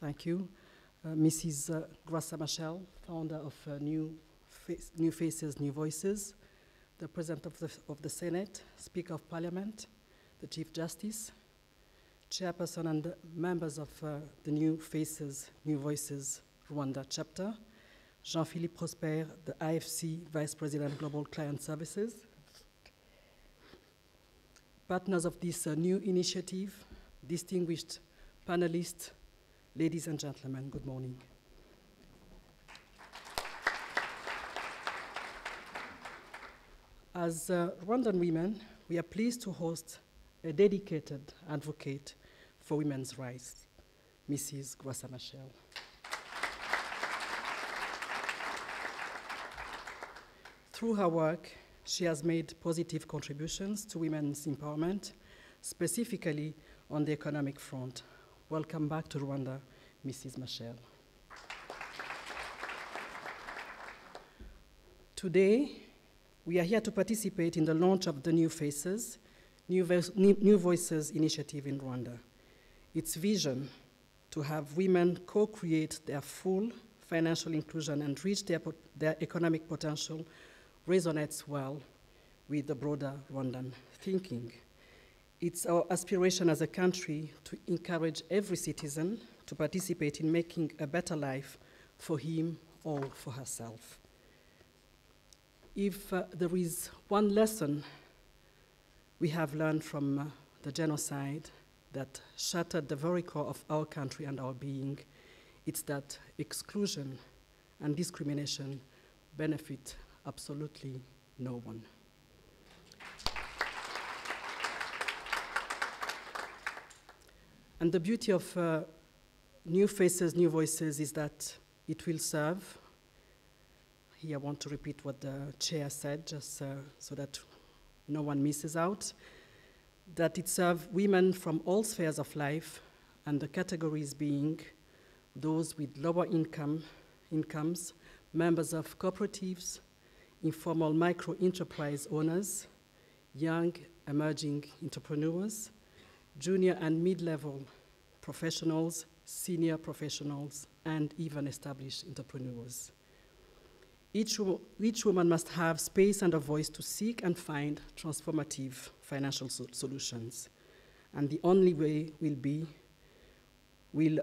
Thank you. Mrs. Grassa Machel, founder of New Faces, New Voices, the President of the Senate, Speaker of Parliament, the Chief Justice, Chairperson and members of the New Faces, New Voices Rwanda chapter, Jean-Philippe Prosper, the IFC Vice President, Global Client Services, partners of this new initiative, distinguished panelists, ladies and gentlemen, good morning. As Rwandan women, we are pleased to host a dedicated advocate for women's rights, Mrs. Grassa Machel. Through her work, she has made positive contributions to women's empowerment, specifically on the economic front. Welcome back to Rwanda, Mrs. Machel. Today, we are here to participate in the launch of the New Faces, New Voices initiative in Rwanda. Its vision to have women co-create their full financial inclusion and reach their economic potential resonates well with the broader Rwandan thinking. It's our aspiration as a country to encourage every citizen to participate in making a better life for him or for herself. If there is one lesson we have learned from the genocide that shattered the very core of our country and our being, it's that exclusion and discrimination benefit absolutely no one. And the beauty of New Faces, New Voices is that it will serve. Here I want to repeat what the chair said, just so that no one misses out, that it serves women from all spheres of life, and the categories being those with lower incomes, members of cooperatives, informal micro-enterprise owners, young emerging entrepreneurs, junior and mid-level professionals, senior professionals, and even established entrepreneurs. Each woman must have space and a voice to seek and find transformative financial solutions. And the only way we'll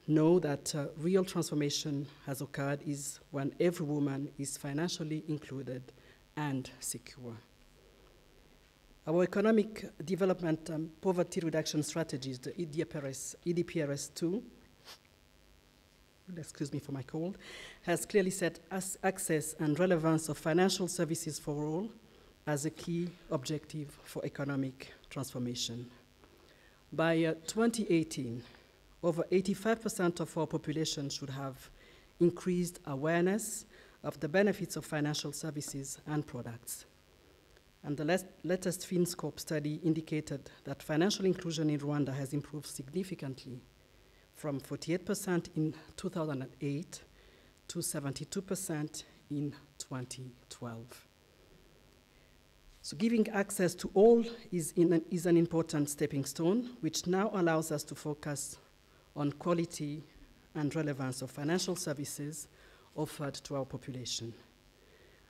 know that real transformation has occurred is when every woman is financially included and secure. Our economic development and poverty reduction strategies, the EDPRS2, excuse me for my cold, has clearly set access and relevance of financial services for all as a key objective for economic transformation. By 2018, over 85% of our population should have increased awareness of the benefits of financial services and products. And the latest FinScope study indicated that financial inclusion in Rwanda has improved significantly from 48% in 2008 to 72% in 2012. So giving access to all is an important stepping stone, which now allows us to focus on quality and relevance of financial services offered to our population.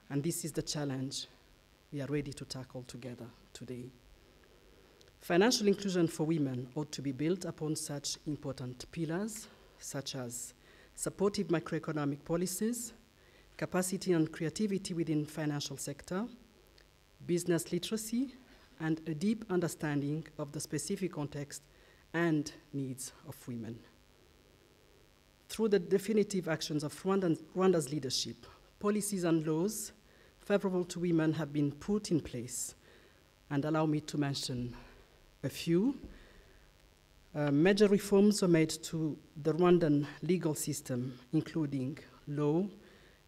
And this is the challenge we are ready to tackle together today. Financial inclusion for women ought to be built upon such important pillars, such as supportive macroeconomic policies, capacity and creativity within financial sector, business literacy, and a deep understanding of the specific context and needs of women. Through the definitive actions of Rwanda's leadership, policies and laws favorable to women have been put in place, and allow me to mention a few. Major reforms were made to the Rwandan legal system, including law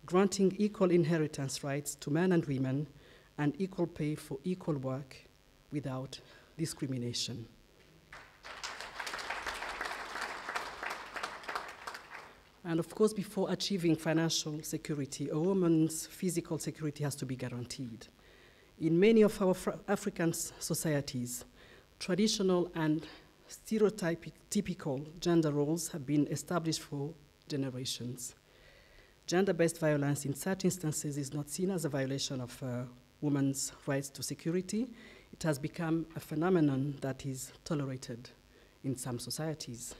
granting equal inheritance rights to men and women and equal pay for equal work without discrimination. And of course, before achieving financial security, a woman's physical security has to be guaranteed. In many of our African societies, traditional and stereotypical gender roles have been established for generations. Gender-based violence in such instances is not seen as a violation of women's rights to security. It has become a phenomenon that is tolerated in some societies.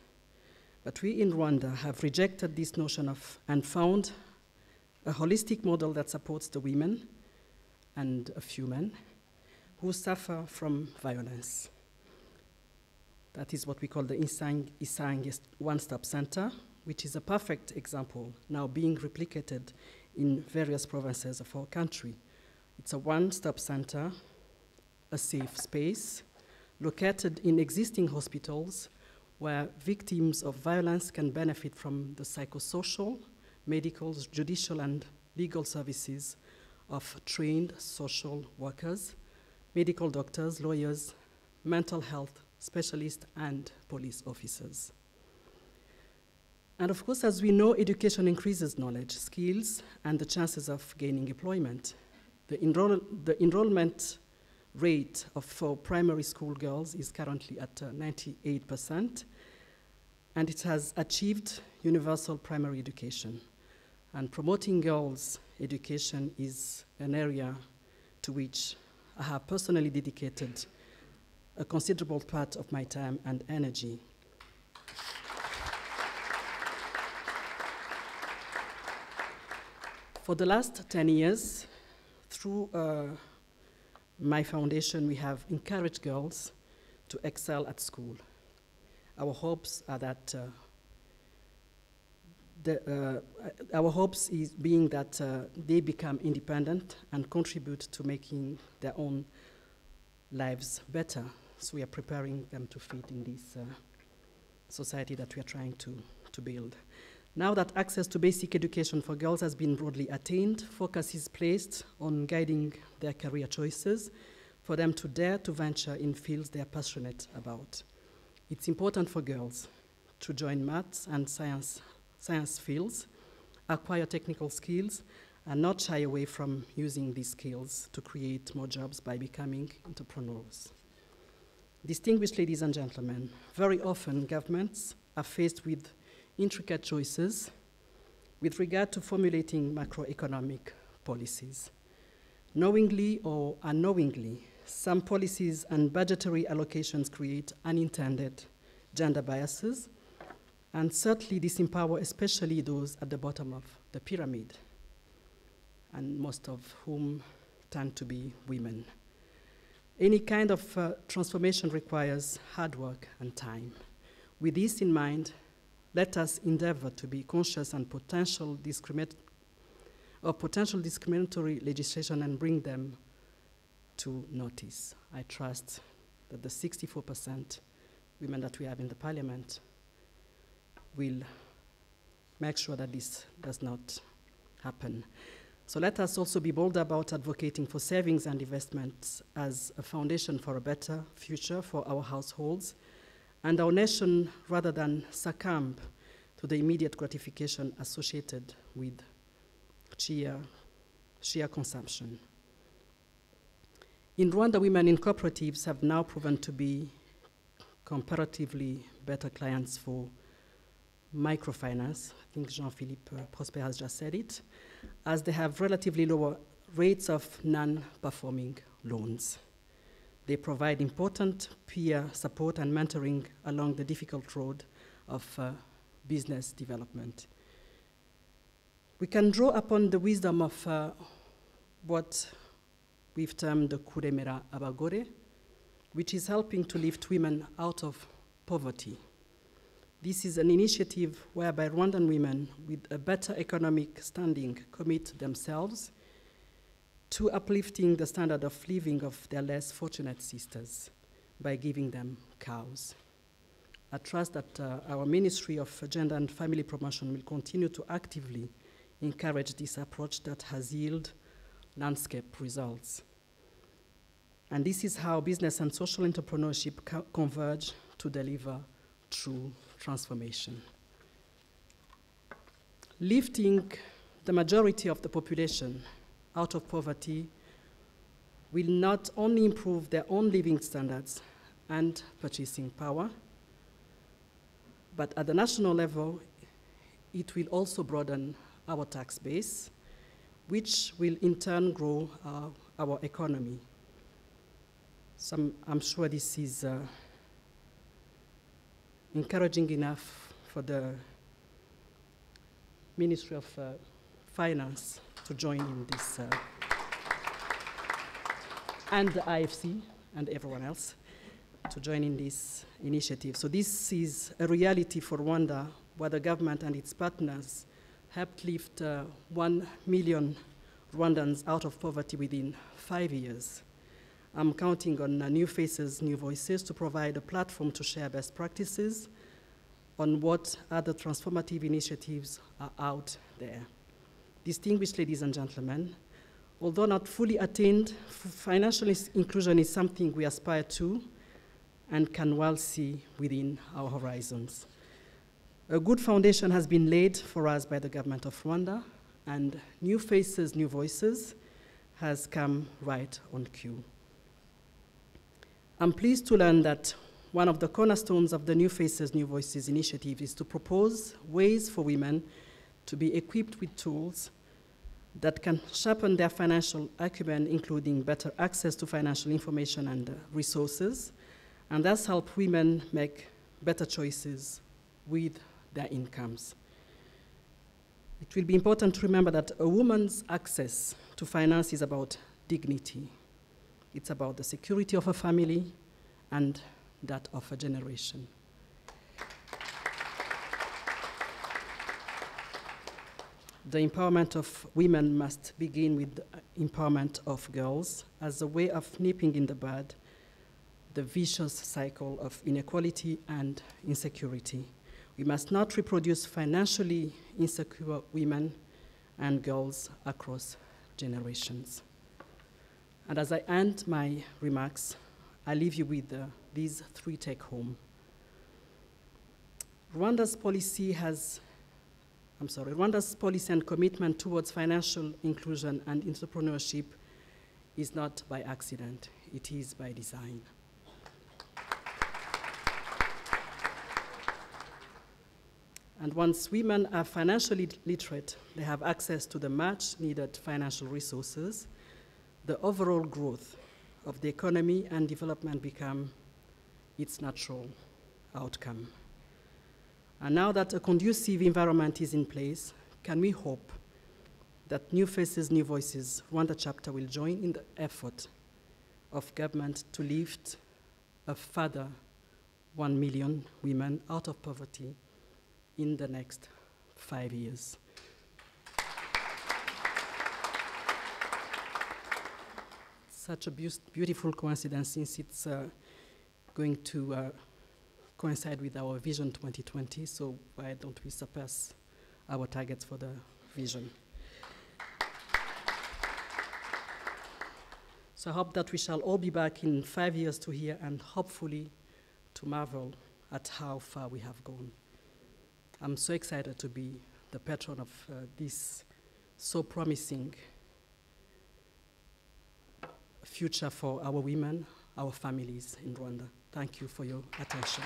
But we in Rwanda have rejected this notion of and found a holistic model that supports the women and a few men who suffer from violence. That is what we call the Isang One-Stop Center, which is a perfect example now being replicated in various provinces of our country. It's a one-stop center, a safe space, located in existing hospitals where victims of violence can benefit from the psychosocial, medical, judicial, and legal services of trained social workers, medical doctors, lawyers, mental health specialists, and police officers. And of course, as we know, education increases knowledge, skills, and the chances of gaining employment. The enrollment rate for primary school girls is currently at 98%, and it has achieved universal primary education. And promoting girls' education is an area to which I have personally dedicated a considerable part of my time and energy. For the last 10 years, through my foundation, we have encouraged girls to excel at school. Our hopes are that our hopes is being that they become independent and contribute to making their own lives better. So we are preparing them to fit in this society that we are trying to build. Now that access to basic education for girls has been broadly attained, focus is placed on guiding their career choices for them to dare to venture in fields they are passionate about. It's important for girls to join maths and science fields, acquire technical skills, and not shy away from using these skills to create more jobs by becoming entrepreneurs. Distinguished ladies and gentlemen, very often governments are faced with intricate choices with regard to formulating macroeconomic policies. Knowingly or unknowingly, some policies and budgetary allocations create unintended gender biases and certainly disempower especially those at the bottom of the pyramid, and most of whom tend to be women. Any kind of transformation requires hard work and time. With this in mind, let us endeavor to be conscious and potential discriminatory legislation and bring them to notice. I trust that the 64% women that we have in the parliament will make sure that this does not happen. So let us also be bold about advocating for savings and investments as a foundation for a better future for our households and our nation, rather than succumb to the immediate gratification associated with sheer consumption. In Rwanda, women in cooperatives have now proven to be comparatively better clients for microfinance. I think Jean-Philippe Prosper has just said it, as they have relatively lower rates of non-performing loans. They provide important peer support and mentoring along the difficult road of business development. We can draw upon the wisdom of what we've termed the Kuremera Abagore, which is helping to lift women out of poverty. This is an initiative whereby Rwandan women with a better economic standing commit themselves to uplifting the standard of living of their less fortunate sisters by giving them cows. I trust that our Ministry of Gender and Family Promotion will continue to actively encourage this approach that has yielded landscape results. And this is how business and social entrepreneurship converge to deliver true transformation. Lifting the majority of the population out of poverty will not only improve their own living standards and purchasing power, But at the national level, it will also broaden our tax base, which will in turn grow our economy. So I'm sure this is encouraging enough for the Ministry of Finance to join in this, and the IFC and everyone else to join in this initiative. So this is a reality for Rwanda, where the government and its partners helped lift 1 million Rwandans out of poverty within 5 years. I'm counting on new faces, new voices to provide a platform to share best practices on what other transformative initiatives are out there. Distinguished ladies and gentlemen, although not fully attained, financial inclusion is something we aspire to and can well see within our horizons. A good foundation has been laid for us by the government of Rwanda, and new faces, new voices has come right on cue. I'm pleased to learn that one of the cornerstones of the New Faces, New Voices initiative is to propose ways for women to be equipped with tools that can sharpen their financial acumen, including better access to financial information and resources, and thus help women make better choices with their incomes. It will be important to remember that a woman's access to finance is about dignity. It's about the security of a family and that of a generation. The empowerment of women must begin with the empowerment of girls as a way of nipping in the bud the vicious cycle of inequality and insecurity. We must not reproduce financially insecure women and girls across generations. And as I end my remarks, I leave you with these 3 take-home. Rwanda's policy and commitment towards financial inclusion and entrepreneurship is not by accident, it is by design. And once women are financially literate, they have access to the much needed financial resources, the overall growth of the economy and development become its natural outcome. And now that a conducive environment is in place, can we hope that New Faces, New Voices Rwanda chapter will join in the effort of government to lift a further 1 million women out of poverty in the next 5 years? Such a beautiful coincidence, since it's going to coincide with our Vision 2020, so why don't we surpass our targets for the vision? So I hope that we shall all be back in 5 years to hear and hopefully to marvel at how far we have gone. I'm so excited to be the patron of this so promising future for our women, our families in Rwanda. Thank you for your attention.